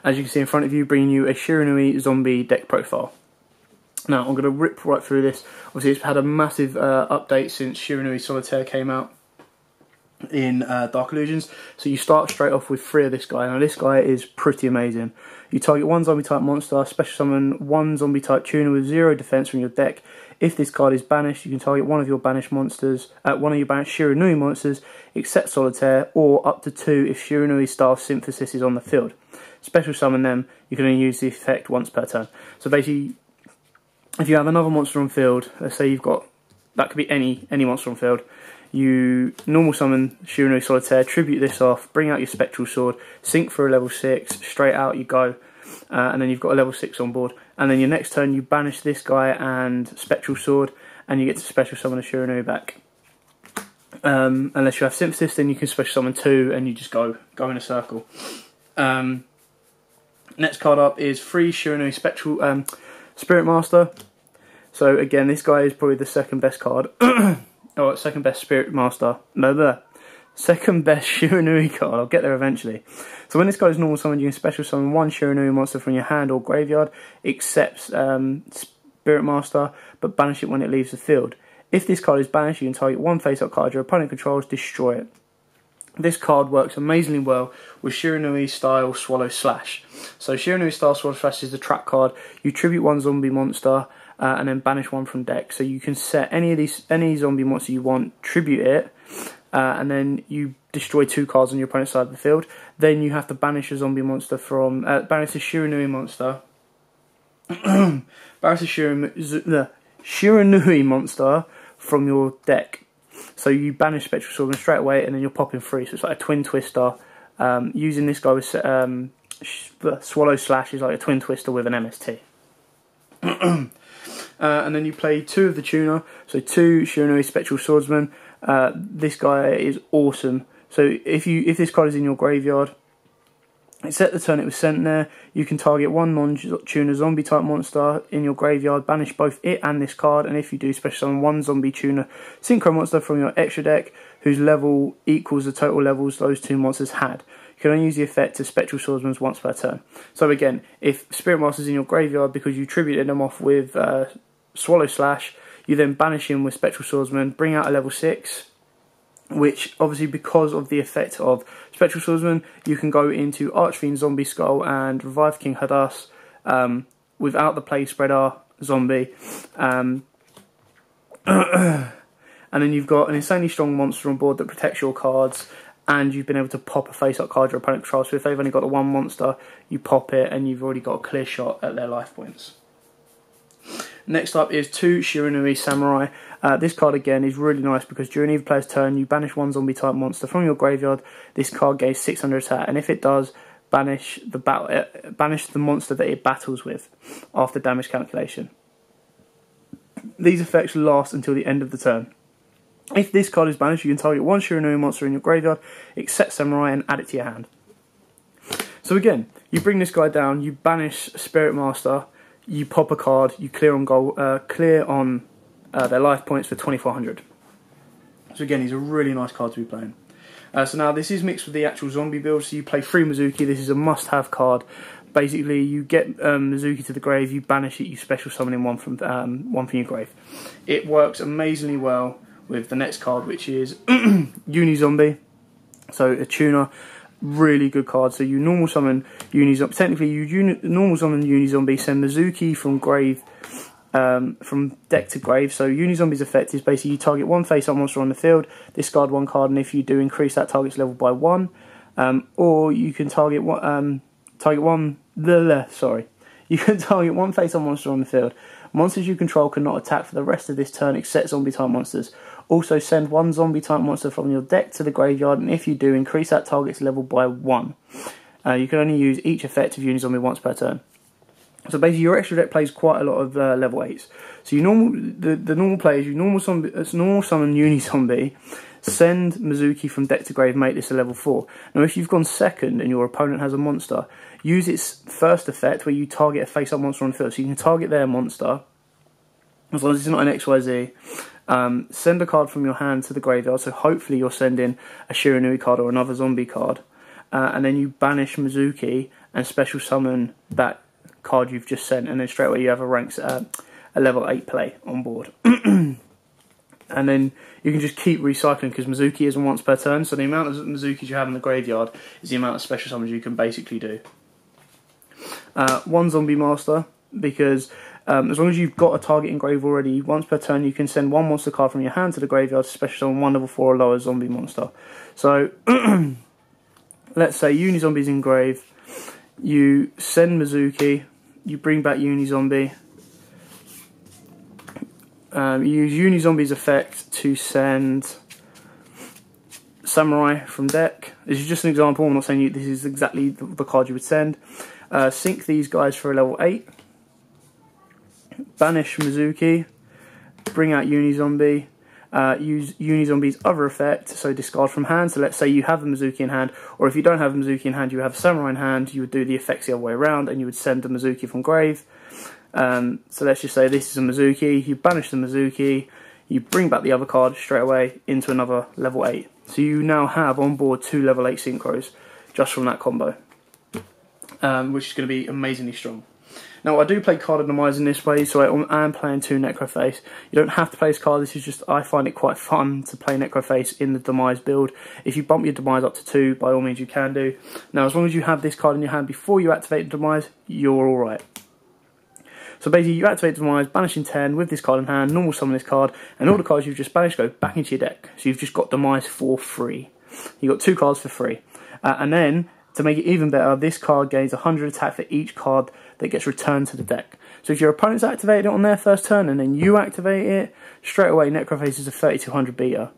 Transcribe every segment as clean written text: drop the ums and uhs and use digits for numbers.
as you can see in front of you, bringing you a Shiranui zombie deck profile. Now I'm going to rip right through this. Obviously it's had a massive update since Shiranui Solitaire came out in Dark Illusions. So you start straight off with 3 of this guy. Now this guy is pretty amazing. You target 1 zombie type monster, special summon 1 zombie type tuner with 0 defense from your deck. If this card is banished, you can target one of your banished monsters, one of your banished Shiranui monsters, except Solitaire, or up to 2 if Shiranui style synthesis is on the field. Special summon them, you can only use the effect once per turn. So basically, if you have another monster on field, let's say you've got, that could be any monster on field, you normal summon Shiranui Solitaire, tribute this off, bring out your Spectral Sword, sync for a level 6, straight out you go, and then you've got a level 6 on board. And then your next turn you banish this guy and Spectral Sword, and you get to special summon a Shiranui back. Unless you have Synthesis, then you can special summon 2 and you just go in a circle. Next card up is 3 Shiranui Spectral Spirit Master. So again, this guy is probably the second best card. Or second best Spirit Master. No, second best Shiranui card. I'll get there eventually. So when this guy is normal summoned, you can special summon 1 Shiranui monster from your hand or graveyard, except Spirit Master, but banish it when it leaves the field. If this card is banished, you can target 1 face-up card your opponent controls, destroy it. This card works amazingly well with Shiranui style Swallow Slash. So Shiranui style Swallow Slash is the trap card. You tribute 1 zombie monster and then banish 1 from deck. So you can set any zombie monster you want, tribute it, and then you destroy 2 cards on your opponent's side of the field. Then you have to banish a zombie monster from banish a Shiranui monster. Banish a Shiranui monster from your deck. So you banish Spectral Sword straight away, and then you're popping 3. So it's like a Twin Twister. Using this guy with Swallow Slash is like a Twin Twister with an MST. And then you play 2 of the tuner, so 2 Shiranui Spectral Swordsman. This guy is awesome. So if this card is in your graveyard, except the turn it was sent there, you can target 1 non-tuner zombie type monster in your graveyard, banish both it and this card, and if you do, special summon 1 zombie tuner synchro monster from your extra deck whose level equals the total levels those 2 monsters had. You can only use the effect to Spectral Swordsmans once per turn. So again, if Spirit Master's in your graveyard because you tributed them off with Swallow Slash, you then banish him with Spectral Swordsman, bring out a level 6, which obviously because of the effect of Spectral Swordsman, you can go into Archfiend Zombie Skull and revive King Hadass without the Plague Spreader zombie. And then you've got an insanely strong monster on board that protects your cards, and you've been able to pop a face-up card your opponent controls. So if they've only got the 1 monster, you pop it and you've already got a clear shot at their life points. Next up is 2 Shiranui Samurai. This card again is really nice because during either player's turn you banish 1 zombie type monster from your graveyard. This card gains 600 attack, and if it does, banish the monster that it battles with after damage calculation. These effects last until the end of the turn. If this card is banished, you can target 1 Shiranui monster in your graveyard, except Samurai, and add it to your hand. So again, you bring this guy down, you banish Spirit Master, you pop a card, you clear on their life points for 2400. So again, he's a really nice card to be playing. So now this is mixed with the actual zombie build, so you play 3 Mizuki. This is a must-have card. Basically, you get Mizuki to the grave, you banish it, you special summon in one from your grave. It works amazingly well with the next card, which is Uni-Zombie. So a tuner. Really good card. So you normal summon Uni-Zombie. Technically, you normal summon Uni-Zombie, send Mizuki from grave, from deck to grave. So Uni-Zombie's effect is basically you target 1 face-up monster on the field, discard 1 card, and if you do, increase that target's level by 1. Or you can target one. You can target 1 face-up monster on the field. Monsters you control cannot attack for the rest of this turn except zombie-type monsters. Also send 1 zombie-type monster from your deck to the graveyard, and if you do, increase that target's level by 1. You can only use each effect of Uni-Zombie once per turn. So basically your extra deck plays quite a lot of level 8s. So you the normal players, you normal summon Uni-Zombie, send Mizuki from deck to grave, make this a level 4. Now if you've gone second and your opponent has a monster, use its first effect where you target a face-up monster on the field. So you can target their monster, as long as it's not an XYZ. Send a card from your hand to the graveyard, so hopefully you're sending a Shiranui card or another zombie card, and then you banish Mizuki, and special summon that card you've just sent, and then straight away you have a level 8 play on board. And then you can just keep recycling, because Mizuki isn't once per turn, so the amount of Mizukis you have in the graveyard is the amount of special summons you can basically do. One Zombie Master, because as long as you've got a target in grave already, once per turn you can send one monster card from your hand to the graveyard to special summon one level 4 or lower zombie monster. So, let's say Unizombie's in grave, you send Mizuki, you bring back Unizombie, you use Unizombie's effect to send Samurai from deck. This is just an example, I'm not saying this is exactly the card you would send. Sync these guys for a level 8. Banish Mizuki. Bring out Unizombie. Use Unizombie's other effect, so discard from hand. So let's say you have a Mizuki in hand, or if you don't have a Mizuki in hand, you have a Samurai in hand, you would do the effects the other way around, and you would send the Mizuki from grave. So let's just say this is a Mizuki, you banish the Mizuki, you bring back the other card straight away into another level 8. So you now have on board 2 level 8 synchros just from that combo, which is going to be amazingly strong. Now I do play Card of Demise in this way, so I am playing 2 Necroface. You don't have to play this card, this is just, I find it quite fun to play Necroface in the Demise build. If you bump your Demise up to 2, by all means you can do. Now as long as you have this card in your hand before you activate the Demise, you're alright. So basically you activate Demise, banishing 10 with this card in hand, normal summon this card, and all the cards you've just banished go back into your deck. So you've just got Demise for free. You've got 2 cards for free. And then, to make it even better, this card gains 100 attack for each card that gets returned to the deck. So if your opponent's activated it on their first turn and then you activate it, straight away Necroface is a 3200 beater.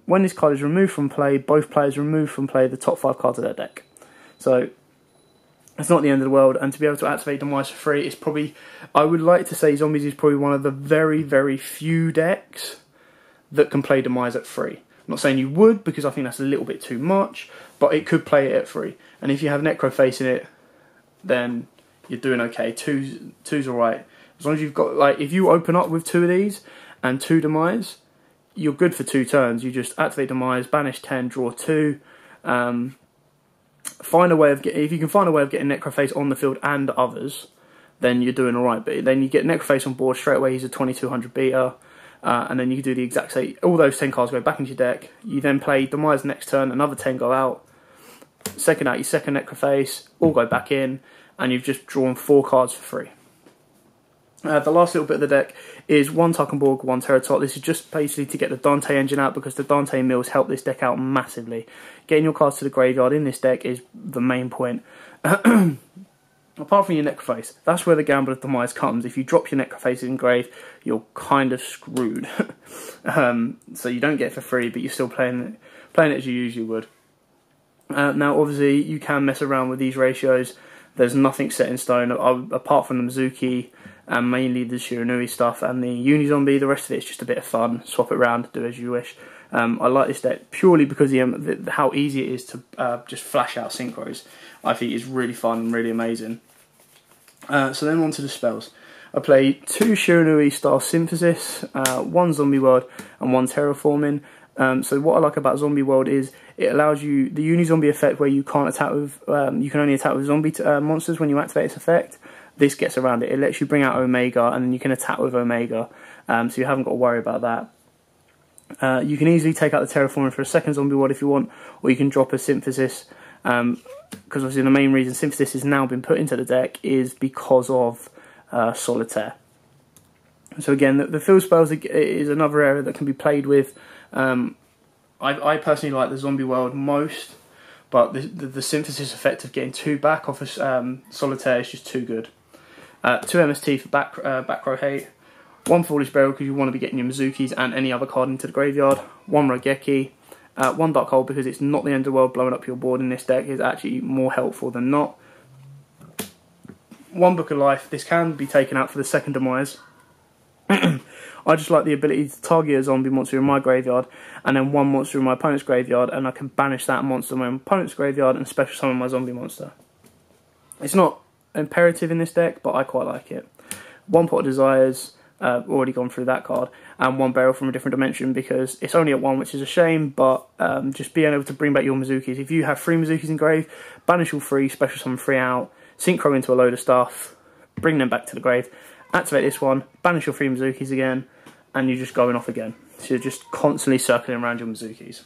When this card is removed from play, both players remove from play the top 5 cards of their deck. So it's not the end of the world, and to be able to activate Demise for free is probably, I would like to say Zombies is probably one of the very, very few decks that can play Demise at free. I'm not saying you would, because I think that's a little bit too much, but it could play it at free. And if you have Necroface in it, then you're doing okay. Two's alright. As long as you've got, like, if you open up with 2 of these and 2 Demise, you're good for 2 turns. You just activate Demise, banish 10, draw 2. Find a way of if you can find a way of getting Necroface on the field and others, then you're doing alright. But then you get Necroface on board straight away. He's a 2200 beater, and then you can do the exact same. All those 10 cards go back into your deck. You then play Demise next turn. Another 10 go out. Second out your second Necroface. All go back in, and you've just drawn 4 cards for free. The last little bit of the deck is 1 Tuckenborg, 1 Teratot. This is just basically to get the Dante engine out, because the Dante mills help this deck out massively. Getting your cards to the graveyard in this deck is the main point. Apart from your Necroface, that's where the gamble of Demise comes. If you drop your Necroface in grave, you're kind of screwed. So you don't get it for free, but you're still playing it as you usually would. Now obviously you can mess around with these ratios. There's nothing set in stone, apart from the Mizuki, and mainly the Shiranui stuff and the Unizombie. The rest of it is just a bit of fun. Swap it around, do as you wish. I like this deck purely because how easy it is to just flash out synchros. I think it's really fun and really amazing. So then on to the spells. I play 2 Shiranui style Synthesis, 1 Zombie World and 1 Terraforming. So what I like about Zombie World is it allows you the Unizombie effect, where you can't attack with, you can only attack with zombie monsters when you activate its effect. This gets around it. It lets you bring out Omega, and then you can attack with Omega, so you haven't got to worry about that. You can easily take out the Terraforming for a second Zombie World if you want, or you can drop a Synthesis, because obviously the main reason Synthesis has now been put into the deck is because of Solitaire. So again, the field spells is another area that can be played with. I personally like the Zombie World most, but the Synthesis effect of getting 2 back off of Solitaire is just too good. 2 MST for back row hate, 1 Foolish Burial because you want to be getting your Mizukis and any other card into the graveyard, 1 Raigeki, 1 Dark Hole because it's not the end of the world. Blowing up your board in this deck is actually more helpful than not. 1 Book of Life. This can be taken out for the second Demise. I just like the ability to target a zombie monster in my graveyard and then 1 monster in my opponent's graveyard, and I can banish that monster in my opponent's graveyard and special summon my zombie monster. It's not imperative in this deck, but I quite like it. 1 Pot of Desires, already gone through that card, and 1 Burial from a Different Dimension, because it's only at 1, which is a shame, but just being able to bring back your Mizukis. If you have 3 Mizukis in grave, banish all 3, special summon 3 out, synchro into a load of stuff, bring them back to the grave, activate this one, banish your 3 Mizukis again, and you're just going off again. So you're just constantly circling around your Mizukis.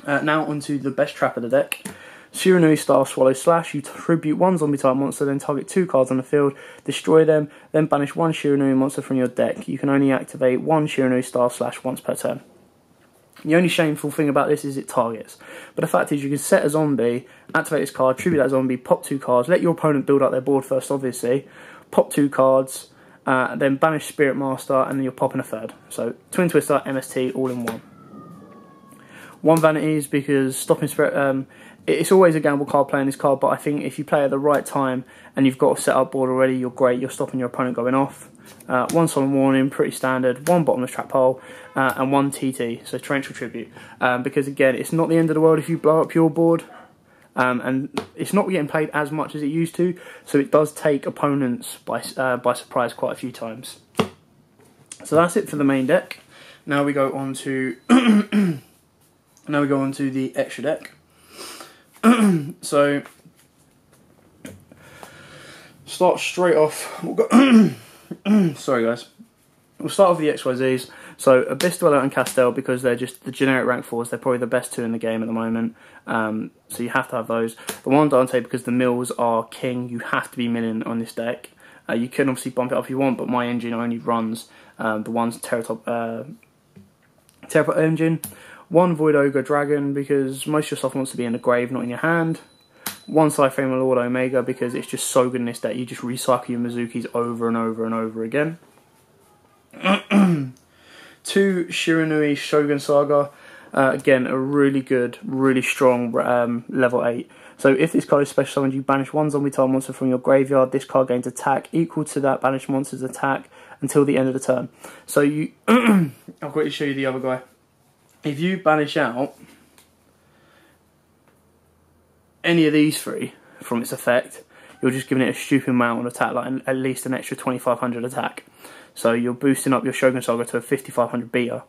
Now onto the best trap of the deck. Shiranui Star Swallow Slash. You tribute 1 zombie type monster, then target 2 cards on the field, destroy them, then banish 1 Shiranui monster from your deck. You can only activate 1 Shiranui Star Slash once per turn. The only shameful thing about this is it targets. But the fact is you can set a zombie, activate this card, tribute that zombie, pop 2 cards, let your opponent build up their board first obviously, pop 2 cards, then banish Spirit Master, and then you're popping a third. So Twin Twister, MST, all in one. 1 Vanities, because stopping Spirit... it's always a gamble card playing this card, but I think if you play at the right time and you've got a set up board already, you're great. You're stopping your opponent going off. 1 Solemn Warning, pretty standard. 1 Bottomless Trap Hole, and 1 TT, so Torrential Tribute. Because again, it's not the end of the world if you blow up your board, and it's not getting played as much as it used to, so it does take opponents by surprise quite a few times. So that's it for the main deck. Now we go on to the extra deck. So start straight off. Sorry guys. We'll start with the XYZs. So Abyss Dweller and Castel, because they're just the generic rank 4s. They're probably the best 2 in the game at the moment. So you have to have those. The 1 Dante, because the mills are king. You have to be milling on this deck. You can obviously bump it up if you want, but my engine only runs the 1's Terrapot engine. 1 Void Ogre Dragon, because most of your stuff wants to be in the grave, not in your hand. 1 Cyframe Lord Omega, because it's just so good in this deck. You just recycle your Mizukis over and over and over again. 2 Shiranui Shogun Saga. Again, a really good, really strong level 8. So if this card is special summoned, you banish 1 zombie type monster from your graveyard. This card gains attack equal to that banished monster's attack until the end of the turn. So you... I'll quickly show you the other guy. If you banish out any of these 3 from its effect, you're just giving it a stupid amount of attack, like at least an extra 2500 attack. So you're boosting up your Shogun Saga to a 5500 beater.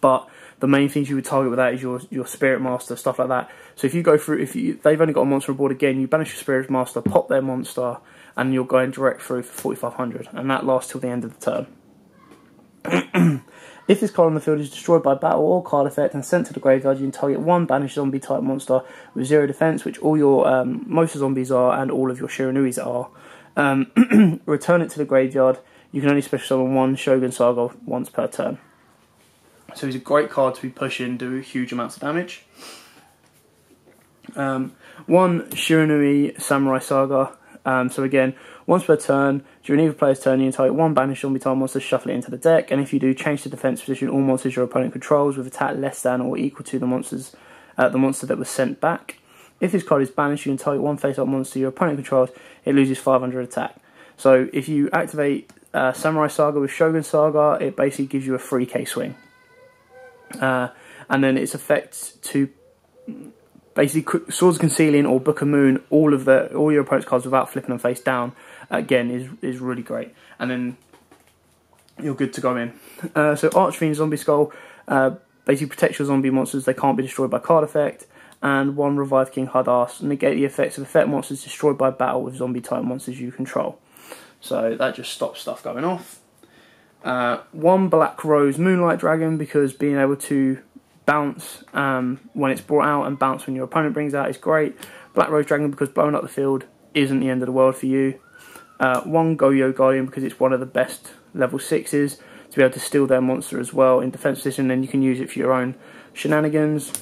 But the main things you would target with that is your Spirit Master, stuff like that. So if you go through, they've only got a monster on board again, you banish your Spirit Master, pop their monster, and you're going direct through for 4500, and that lasts till the end of the turn. If this card on the field is destroyed by battle or card effect and sent to the graveyard, you can target 1 banished zombie type monster with 0 defense, which all your most zombies are and all of your Shiranuis are. Return it to the graveyard. You can only special summon 1 Shogun Saga once per turn. So he's a great card to be pushing, do huge amounts of damage. 1 Shiranui Samurai Saga. So again, once per turn, during either player's turn, you can target 1 banished zombie type monster, shuffle it into the deck, and if you do, change the defense position all monsters your opponent controls with attack less than or equal to the monster that was sent back. If this card is banished, you can target 1 face-up monster your opponent controls, it loses 500 attack. So if you activate Samurai Saga with Shogun Saga, it basically gives you a 3k swing. And then its effect to basically Swords of Concealing or Book of Moon all your opponent's cards without flipping them face down, again is really great, and then you're good to go in. So Archfiend Zombie Skull basically protects your zombie monsters, they can't be destroyed by card effect, and 1 Revive King Hadass, negate the effects of effect monsters destroyed by battle with zombie type monsters you control. So that just stops stuff going off. 1 Black Rose Moonlight Dragon, because being able to bounce when it's brought out and bounce when your opponent brings out is great. Black Rose Dragon, because blowing up the field isn't the end of the world for you. 1 Goyo Guardian, because it's one of the best level 6s to be able to steal their monster as well in defense position, then you can use it for your own shenanigans.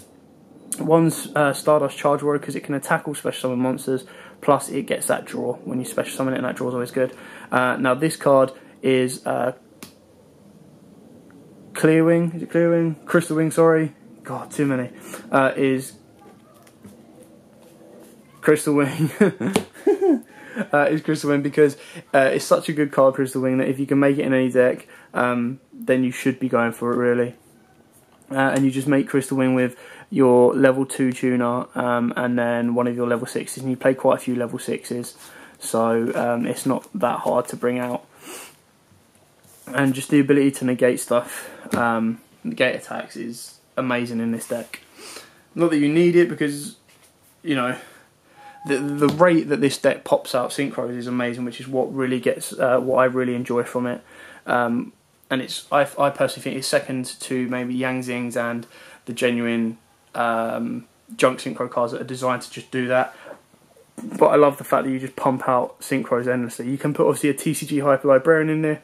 1 Stardust Charge Warrior, because it can attack all special summon monsters, plus it gets that draw when you special summon it, and that draw is always good. Now this card is Clearwing, is it Clearwing? Crystal Wing, sorry. God, too many. Is Crystal Wing. Is Crystal Wing, because it's such a good card, Crystal Wing, that if you can make it in any deck, then you should be going for it, really. And you just make Crystal Wing with your level 2 tuner, and then one of your level 6s, and you play quite a few level 6s, so it's not that hard to bring out. and just the ability to negate stuff, negate attacks, is amazing in this deck. Not that you need it, because, you know, the rate that this deck pops out synchros is amazing, which is what really gets what I really enjoy from it. And I personally think it's second to maybe Yang Zings and the genuine junk synchro cards that are designed to just do that. But I love the fact that you just pump out synchros endlessly. You can put obviously a TCG Hyper Librarian in there,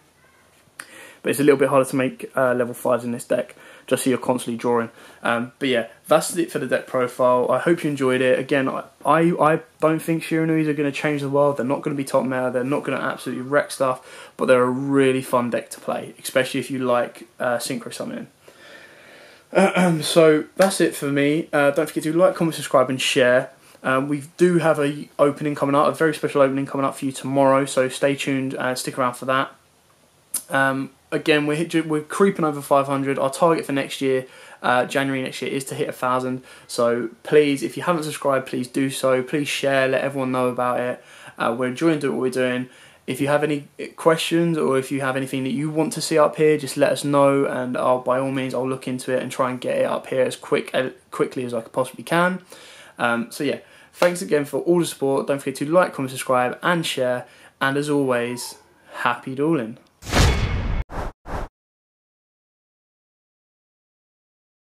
but it's a little bit harder to make level 5s in this deck, just so you're constantly drawing. But yeah, that's it for the deck profile. I hope you enjoyed it. Again, I don't think Shiranuis are going to change the world. They're not going to be top meta. They're not going to absolutely wreck stuff, but they're a really fun deck to play, especially if you like synchro summoning. So that's it for me. Don't forget to like, comment, subscribe and share. We do have a opening coming up, a very special opening coming up for you tomorrow, so stay tuned and stick around for that. Again, we're creeping over 500. Our target for next year, January next year, is to hit 1,000. So please, if you haven't subscribed, please do so. Please share, let everyone know about it. We're enjoying doing what we're doing. If you have any questions, or if you have anything that you want to see up here, just let us know, and by all means I'll look into it and try and get it up here as quickly as I possibly can. So yeah, thanks again for all the support. Don't forget to like, comment, subscribe and share, and as always, happy dueling.